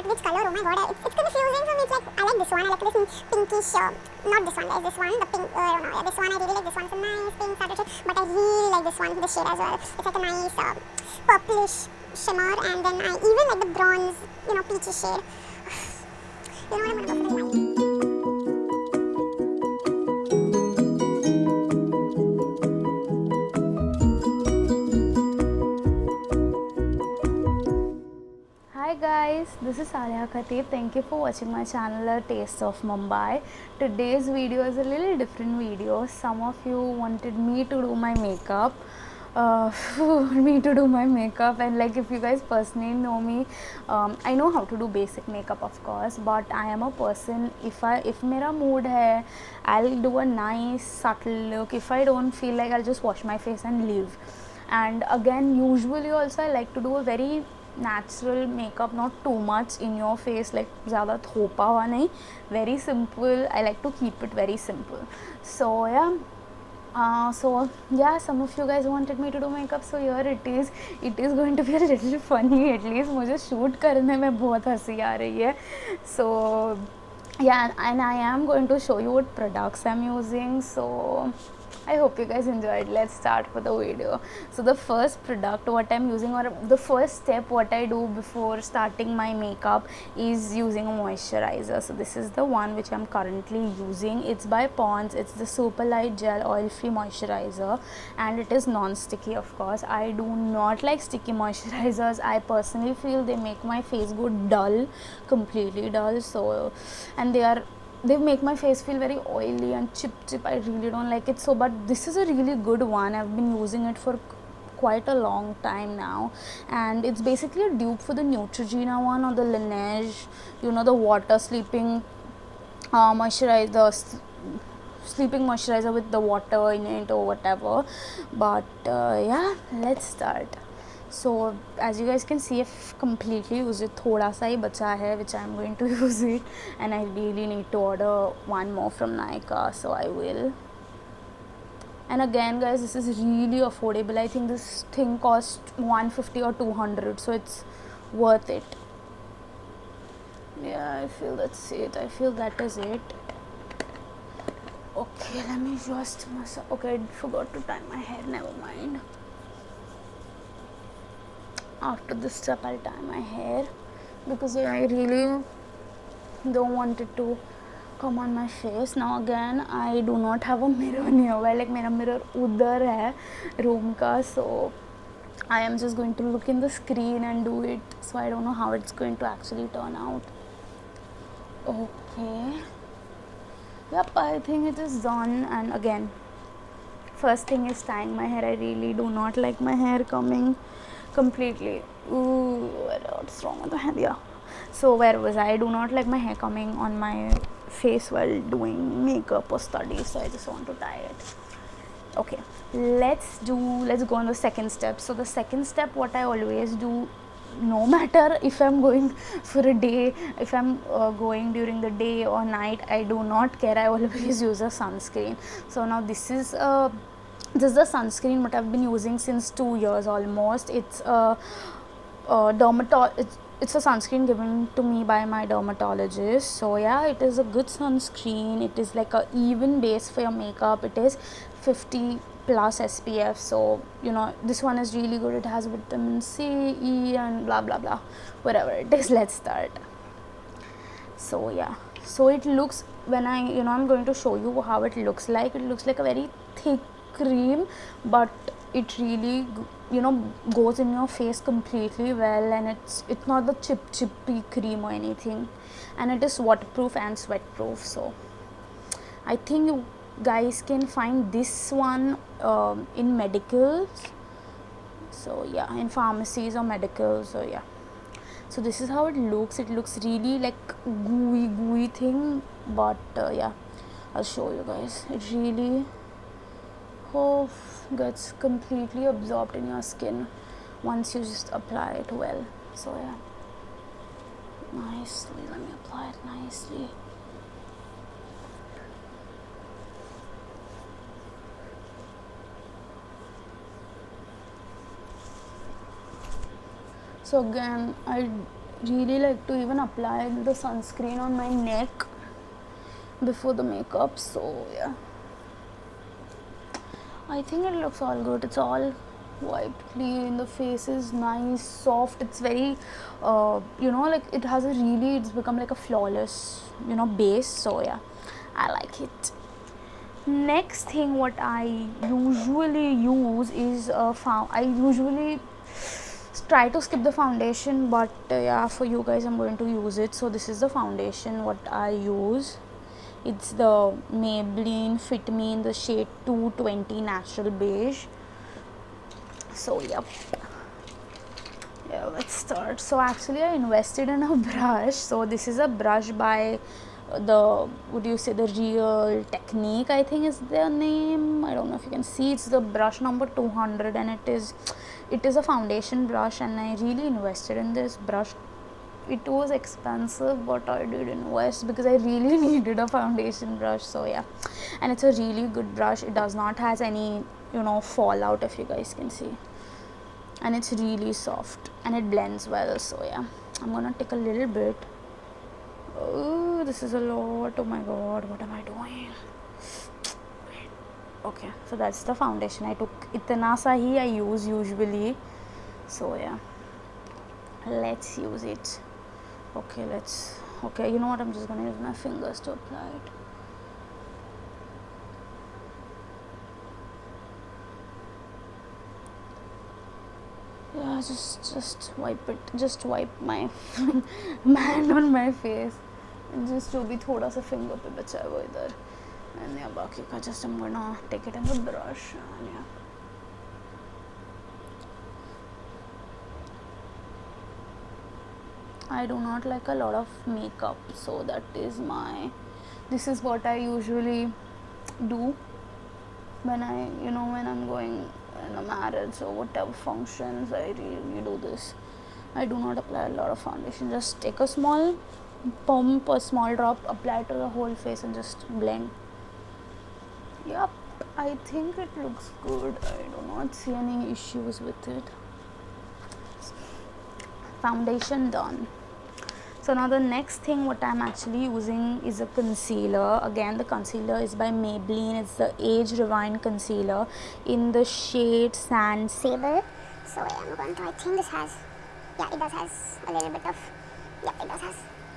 which color. Oh my god, it's confusing for me. It's like I like this one. I like this pinkish. Not this one. There's this one. The pink. I don't know. This one I really like. This one. It's a nice pink subtle shade. But I really like this one. This shade as well. It's like a nice purplish shimmer, and then I even like the bronze, peachy shade. You know what I'm gonna go for? Hi guys, this is Alia Khatib. Thank you for watching my channel A Taste of Mumbai. Today's video is a little different video. Some of you wanted me to do my makeup. And like if you guys personally know me, I know how to do basic makeup of course, but I am a person, if mera mood hai, I'll do a nice subtle look. If I don't feel like, I'll just wash my face and leave. And again, usually also I like to do a very natural makeup, not too much in your face, like ज़्यादा थोपा हुआ नहीं, very simple. I like to keep it very simple. So yeah, some of you guys wanted me to do makeup, so here it is. It is going to be a little funny, at least मुझे shoot करने में बहुत हंसी आ रही है. So yeah, and I am going to show you what products I'm using. So I hope you guys enjoyed. Let's start for the video. So the first product what I'm using, or the first step what I do before starting my makeup, is using a moisturizer. So this is the one which I'm currently using. It's by Pond's. It's the Super Light Gel Oil Free Moisturizer, and it is non-sticky of course. I do not like sticky moisturizers. I personally feel they make my face go dull, completely dull. So, and they make my face feel very oily and chip. I really don't like it. So but this is a really good one. I've been using it for quite a long time now, and it's basically a dupe for the Neutrogena one, or the Laneige, the water sleeping moisturizer, sleeping moisturizer with the water in it or whatever. But yeah, let's start. So as you guys can see, I've completely used it. थोड़ा सा ही बचा है which I'm going to use it, and I really need to order one more from Nykaa, so I will. And again guys, this is really affordable. I think this thing cost 150 or 200, so it's worth it. Yeah, I feel that's it. I feel that is it. Okay, let me just massage. Okay, I forgot to tie my hair, never mind. After this step I'll tie my hair, because I really don't want it to come on my face. Now again, I do not have a mirror nearby, like मेरा mirror उधर है room का, so I am just going to look in the screen and do it. So I don't know how it's going to actually turn out. Okay, yep, I think it is done. And again, first thing is tying my hair. I really do not like my hair coming completely. Ooh, what's wrong with the hand? Yeah. So where was I? Do not like my hair coming on my face while doing makeup or study, so I just want to tie it. Okay, let's go on the second step. So the second step, what I always do, no matter if I'm going for a day, if I'm going during the day or night, I do not care. I always use a sunscreen. So now this is the sunscreen what I've been using since 2 years almost. It's it's a sunscreen given to me by my dermatologist. So yeah, it is a good sunscreen. It is like a even base for your makeup. It is 50 plus SPF, so this one is really good. It has vitamin C, E, and blah blah blah, whatever it is. Let's start. So yeah, so it looks, when I'm going to show you how it looks like. It looks like a very thick cream, but it really goes in your face completely well, and it's not the chippy cream or anything, and it is waterproof and sweat proof. So I think you guys can find this one in medicals, so yeah, in pharmacies or medicals. So yeah, so this is how it looks. It looks really like gooey thing, but yeah, I'll show you guys. It really gets completely absorbed in your skin once you just apply it well. So yeah, nicely, let me apply it nicely. So again, really like to even apply the sunscreen on my neck before the makeup. So yeah, I think it looks all good. It's all wiped clean. The face is nice, soft. It's very, like it has a really. It's become like a flawless, base. So yeah, I like it. Next thing, what I usually use is I usually try to skip the foundation, but yeah, for you guys, I'm going to use it. So this is the foundation what I use. It's the Maybelline Fit Me in the shade 220 Natural Beige. So yep, yeah, let's start. So actually I invested in a brush. So this is a brush by the Real Technique, I think is their name. I don't know if you can see. It's the brush number 200, and it is a foundation brush, and I really invested in this brush. It was expensive, but I did invest because I really needed a foundation brush. So yeah, and it's a really good brush. It does not has any fallout, if you guys can see, and it's really soft and it blends well. So yeah, I'm gonna take a little bit. Oh, this is a lot. Oh my god, what am I doing? Okay, so that's the foundation. I took itna sa hi I use usually. So yeah, let's use it. Okay, you know what, I'm just gonna use my fingers to apply it. Yeah, just wipe it. Just wipe my hand on my face. And just जो भी थोड़ा सा finger पे बचा है वो इधर. And yeah, बाकी का just I'm gonna take it in the brush. And yeah. I do not like a lot of makeup, so this is what I usually do when I'm going in a marriage or whatever functions. I really do this. I do not apply a lot of foundation. Just take a small pump or small drop, apply it to the whole face and just blend. Yep, I think it looks good. I do not see any issues with it. Foundation done. So now the next thing what I'm actually using is a concealer. Again, the concealer is by Maybelline. It's the Age Rewind concealer in the shade Sand Sable. So yeah, I'm going to, I think this has, yeah, it does has a little bit of, yeah, it does has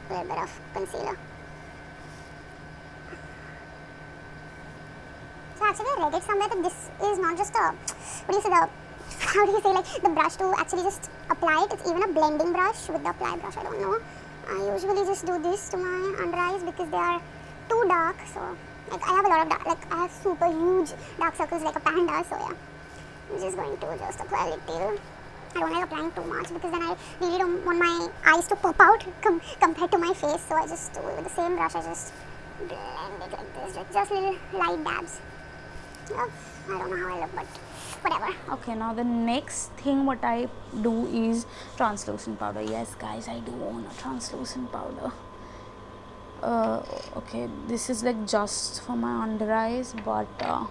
a little bit of concealer. So actually I read it somewhere that this is not just a, how do you say, like the brush to actually just apply it. It's even a blending brush with the apply brush. I don't know. I usually just do this to my under eyes because they are too dark. So like I have a lot of dark, like I have super huge dark circles like a panda. So yeah, I'm just going to just apply a little. I don't like applying too much because then I really don't want my eyes to pop out compared to my face. So I just do it with the same brush. I just blend it like this, just little light dabs. I don't know how I look, but whatever. Okay, now the next thing what I do is translucent powder. Yes guys, I do own a translucent powder. Okay, this is like just for my under eyes, but I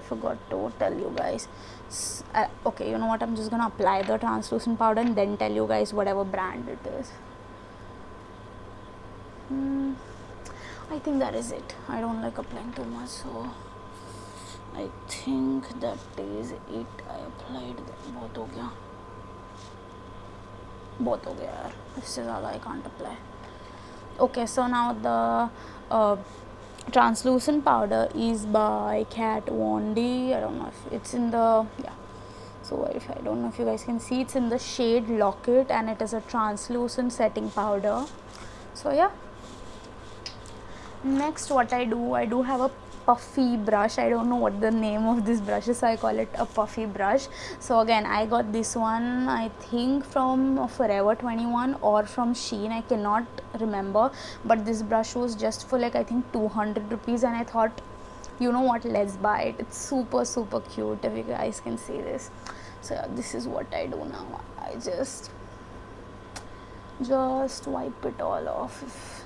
forgot to tell you guys. Okay, you know what, I'm just gonna apply the translucent powder and then tell you guys whatever brand it is. I think that is it. I don't like applying too much, so I think that is it. I applied बहुत हो गया यार, इससे ज़्यादा I can't apply. Okay, so now the translucent powder is by Kat Von D. I don't know if it's in the, yeah. So if I don't know if you guys can see, it's in the shade Locket and it is a translucent setting powder. So yeah. Next what I do have a puffy brush. I don't know what the name of this brush is, so I call it a puffy brush. So again, I got this one I think from Forever 21 or from Shein, I cannot remember, but this brush was just for like I think 200 rupees and I thought, you know what, let's buy it. It's super cute, if you guys can see this. So yeah, this is what I do now. I just wipe it all off, if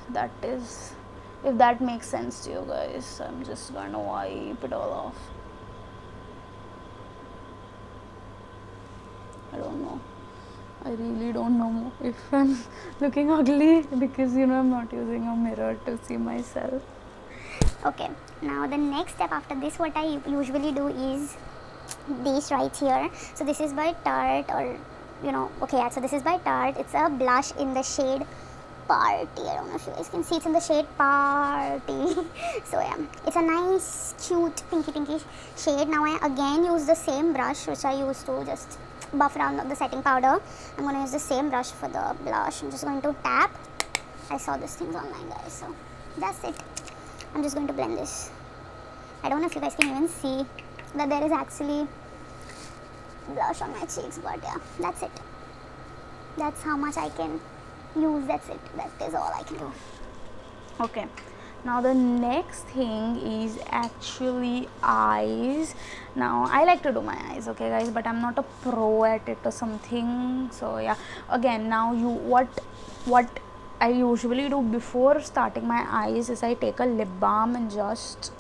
that makes sense to you guys. I'm just gonna wipe it all off. don't know. I really don't know if I'm looking ugly because you know I'm not using a mirror to see myself. Okay, now the next step after this, what I usually do is this right here. So this is by Tarte, or you know, okay, yeah, so this is by Tarte. It's a blush in the shade Party. I don't know if you guys can see, it's in the shade Party. So yeah, it's a nice cute pinky shade. Now I again use the same brush which I used to just buff around the setting powder. I'm going to use the same brush for the blush. I'm just going to tap. I saw these things online, guys, so that's it. I'm just going to blend this. I don't know if you guys can even see that there is actually blush on my cheeks, but yeah, that's it. That's how much I can use. That's it. That is all I can do. Okay, now the next thing is actually eyes. Now I like to do my eyes, okay guys, but I'm not a pro at it or something. So yeah, again, now what I usually do before starting my eyes is I take a lip balm and just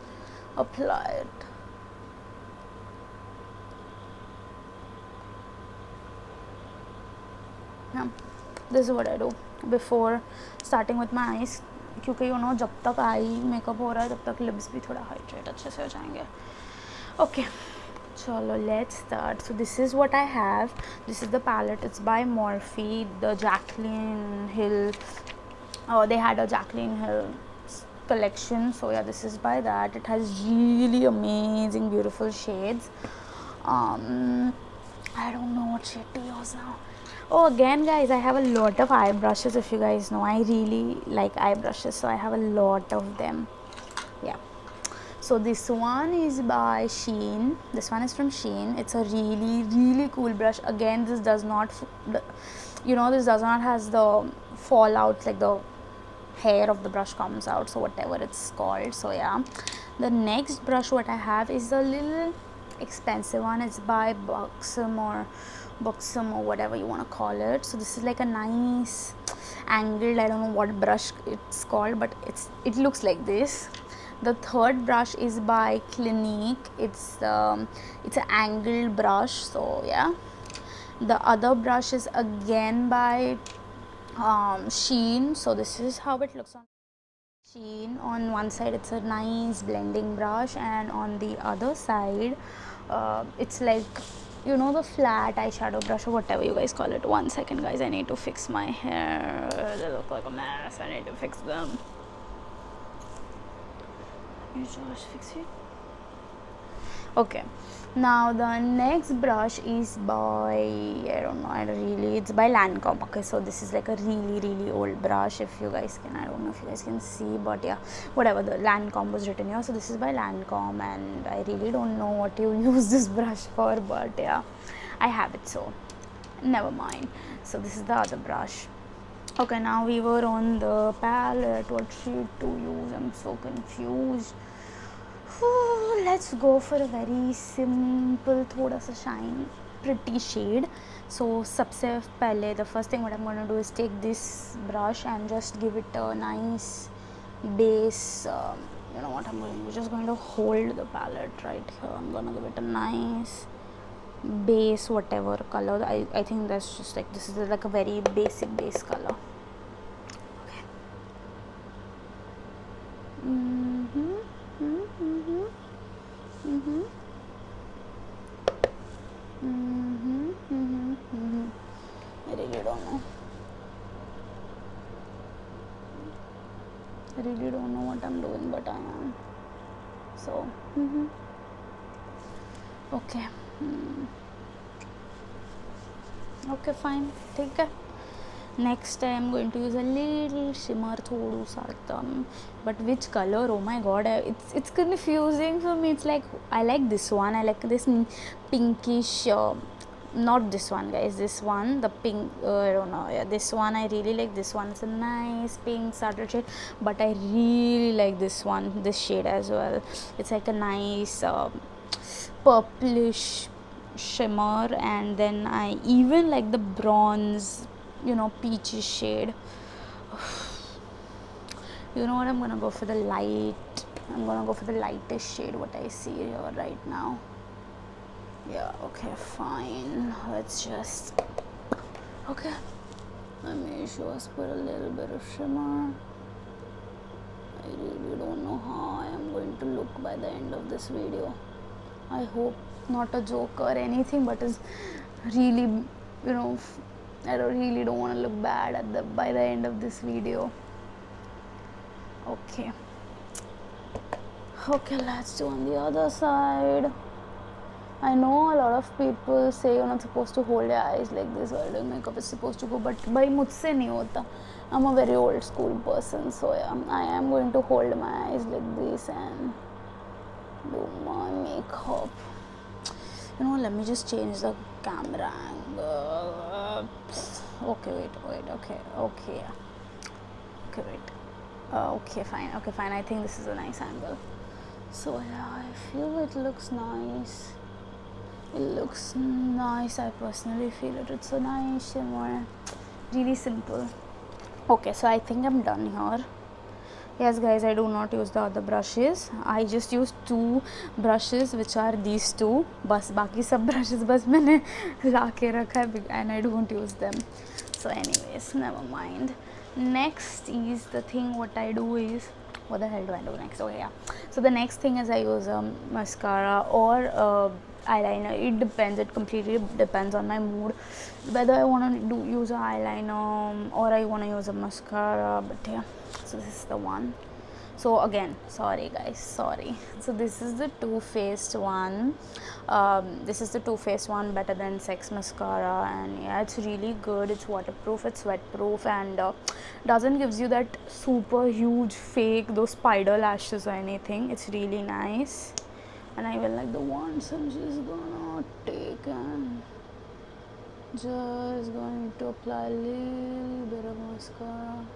apply it. Yeah, this is what I do before starting with my eyes, क्योंकि you know जब तक eye makeup हो रहा है तब तक lips भी थोड़ा हाइड्रेट अच्छे से हो जाएंगे. ओके, चलो let's start. So this is what I have. This is the palette. It's by Morphe, the Jaclyn Hill. They had a Jaclyn Hill collection, so yeah, this is by that. It has really amazing beautiful shades. I don't know what shade to use now. Oh, again guys, I have a lot of eye brushes. If you guys know, I really like eye brushes, so I have a lot of them. Yeah, so this one is by Shein. This one is from Shein. It's a really cool brush. Again, this does not, you know, this does not has the fallout, like the hair of the brush comes out, so whatever it's called. So yeah, the next brush what I have is a little expensive one. It's by Buxom or whatever you want to call it. So this is like a nice angled, I don't know what brush it's called, but it looks like this. The third brush is by Clinique. It's an angled brush. So yeah, the other brush is again by Shein. So this is how it looks on Shein. On one side it's a nice blending brush, and on the other side it's like, you know, the flat eyeshadow brush or whatever you guys call it. 1 second guys, I need to fix my hair. They look like a mess. I need to fix them. You just fix it. Okay, now the next brush is by, I don't know, it's by Lancome. Okay, so this is like a really old brush. If you guys can, I don't know if you guys can see, but yeah, whatever, the Lancome was written here. So this is by Lancome, and I really don't know what you use this brush for, but yeah, I have it, so never mind. So this is the other brush. Okay, now we were on the palette. What shade to use? I'm so confused. Let's go for a very simple, thoda sa shiny, pretty shade. So सबसे पहले, the first thing what I'm going to do is take this brush and just give it a nice base. You know what I'm going to do? Just going to hold the palette right here. I'm going to give it a nice base, whatever color. I think that's just like, this is like a very basic base color. Okay. I really don't know. I really don't know what I'm doing, but I am. So, okay. Okay, fine. Take care. Next I am going to use a little shimmer, thodu sa ekdam. But which color? Oh my god, it's confusing for me. It's like, I like this one. I like this pinkish. Not this one, guys. This one, the pink. I don't know. Yeah, this one. I really like this one. It's a nice pink subtle shade. But I really like this one, this shade as well. It's like a nice purplish shimmer, and then I even like the bronze, you know, peachy shade. You know what, I'm gonna go for the light. I'm gonna go for the lightest shade what I see here right now. Yeah, okay, fine. Let's just, okay, let me just put a little bit of shimmer. I really don't know how I am going to look by the end of this video. I hope not a joke or anything, but is really, I really don't want to look bad by the end of this video. Okay. Okay, let's do on the other side. I know a lot of people say you're not supposed to hold your eyes like this while doing makeup. It's supposed to go, but by मुझसे नहीं होता. I'm a very old school person, so yeah, I am going to hold my eyes like this and do my makeup. Let me just change the camera angle. Okay, wait. Okay, yeah. Okay, wait. Okay, fine. I think this is a nice angle. So yeah, I feel it looks nice. It looks nice. I personally feel it. It's a nice shimmer. Really simple. Okay, so I think I'm done here. Yes guys, I do not use the other brushes. I just use 2 brushes, which are these 2. बस बाकी सब brushes बस मैंने ला के रखा है and I don't use them. So anyways, never mind. Next is the thing. What I do is, what the hell do I do next? Okay, yeah. So the next thing is I use mascara or eyeliner. It depends. It completely depends on my mood, whether I want to use an eyeliner or I want to use a mascara. But yeah, so this is the one. So again, sorry guys, sorry. So this is the Too Faced one. This is the Too Faced one, Better Than Sex mascara, and yeah, it's really good. It's waterproof, it's sweat proof, and doesn't gives you that super huge fake those spider lashes or anything. It's really nice. And I will like the ones I'm just gonna take and just going to apply a little bit of mascara.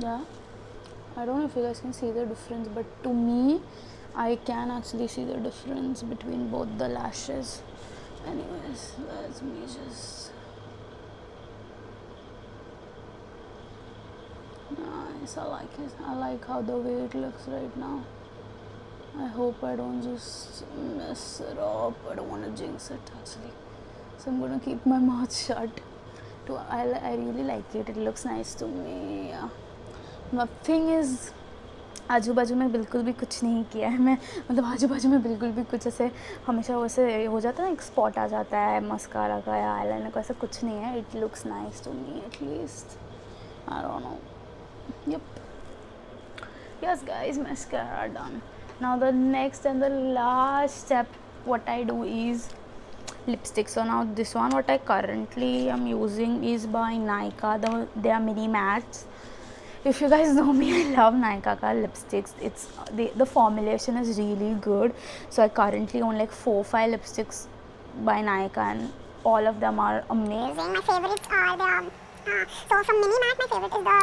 Yeah, I don't know if you guys can see the difference, but to me I can actually see the difference between both the lashes. Anyways, let me just, nice. I like it. I like how the way it looks right now. I hope I don't just mess it up. I don't want to jinx it actually, so I'm gonna keep my mouth shut. I really like it. It looks nice to me. Nothing is, आजू बाजू में बिल्कुल भी कुछ नहीं किया है मैं, मतलब आजू बाजू में बिल्कुल भी कुछ ऐसे हमेशा वैसे हो जाता है ना, एक स्पॉट आ जाता है मस्कारा का या आईलाइनर का, ऐसा कुछ नहीं है. It looks nice to me at least. I don't know. Yep. Yes guys, mascara done. Now the next and the last step, what I do is lipstick. So now this one what I currently am using is by Nykaa. They are mini mattes. If you guys know me, I love Nykaa ka lipsticks. It's the formulation is really good. So I currently own like 4-5 lipsticks by Nykaa, and all of them are amazing. My favorites are the so from Mini Matte, my favorite is the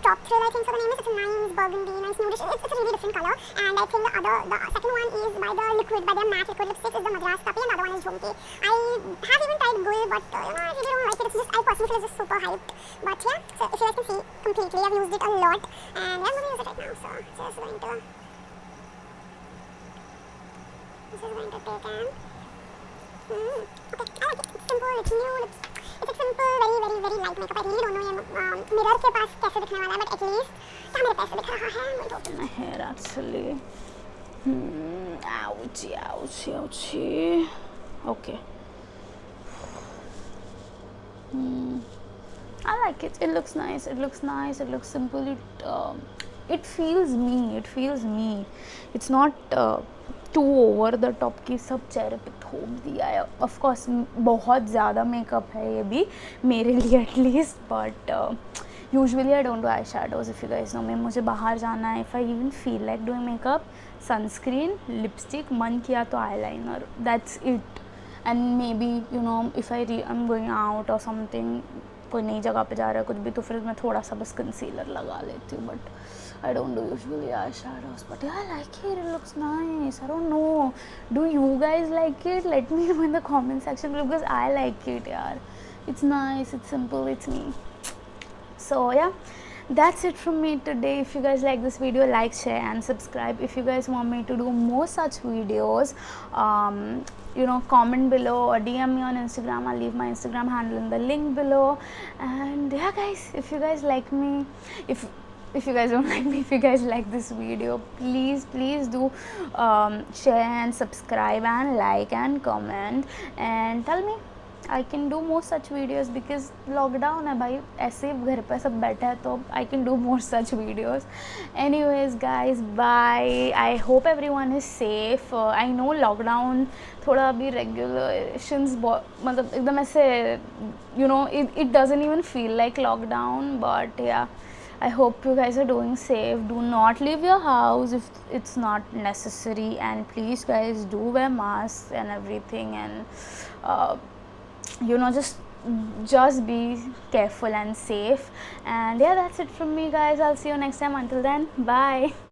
Top Thrill, I think so the name is. It's a nice burgundy, nice nudish. It's a really different color. And I think the second one is by the Liquid, by their matte liquid lipstick, is the Madras Puppy, and the other one is Jhumki. I have even tried Gul, but I really don't like it. It's just, I personally feel it's just super hyped. But yeah, so if you guys can see, completely, I've used it a lot, and yeah, I'm going to use it right now. So just going to, this is going to take an, okay, I like it. It's simple, it's nude, it's a simple, very, very, very light makeup. I really don't know ये mirror के पास कैसे दिखने वाला है, but at least क्या मेरे पैसे दिख रहा है. I'm going to open my hair actually. Ouchie. Okay. I like it. It looks nice. It looks simple. It feels me. It's not too over the top कि सब चेहरे पे थोप दिया है. Of course बहुत ज़्यादा मेकअप है ये भी मेरे लिए at least, but usually I don't do eyeshadows. If you guys know me, मुझे बाहर जाना है, if I even feel like doing makeup, sunscreen, lipstick, मन किया तो eyeliner. That's it. And maybe if I'm going out or something, कोई नई जगह पे जा रहा है कुछ भी, तो फिर मैं थोड़ा सा बस कंसीलर लगा लेती हूँ. But I don't do usually eyeshadows. But yeah, I like it. It looks nice. I don't know. Do you guys like it? Let me know in the comment section because I like it, yaar. It's nice. It's simple. It's me. So yeah, that's it from me today. If you guys like this video, like, share and subscribe. If you guys want me to do more such videos, comment below or DM me on Instagram. I'll leave my Instagram handle in the link below. And yeah guys, if you guys like me, if you guys don't like me, if you guys like this video, please do share and subscribe and like and comment and tell me I can do more such videos, because lockdown है भाई, ऐसे घर पे सब बैठे हैं तो I can do more such videos. Anyways guys, bye. I hope everyone is safe. I know lockdown थोड़ा अभी regulations मतलब एकदम ऐसे it doesn't even feel like lockdown, but yeah, I hope you guys are doing safe. Do not leave your house if it's not necessary, and please guys do wear masks and everything, and just be careful and safe. And yeah, that's it from me guys. I'll see you next time. Until then, bye.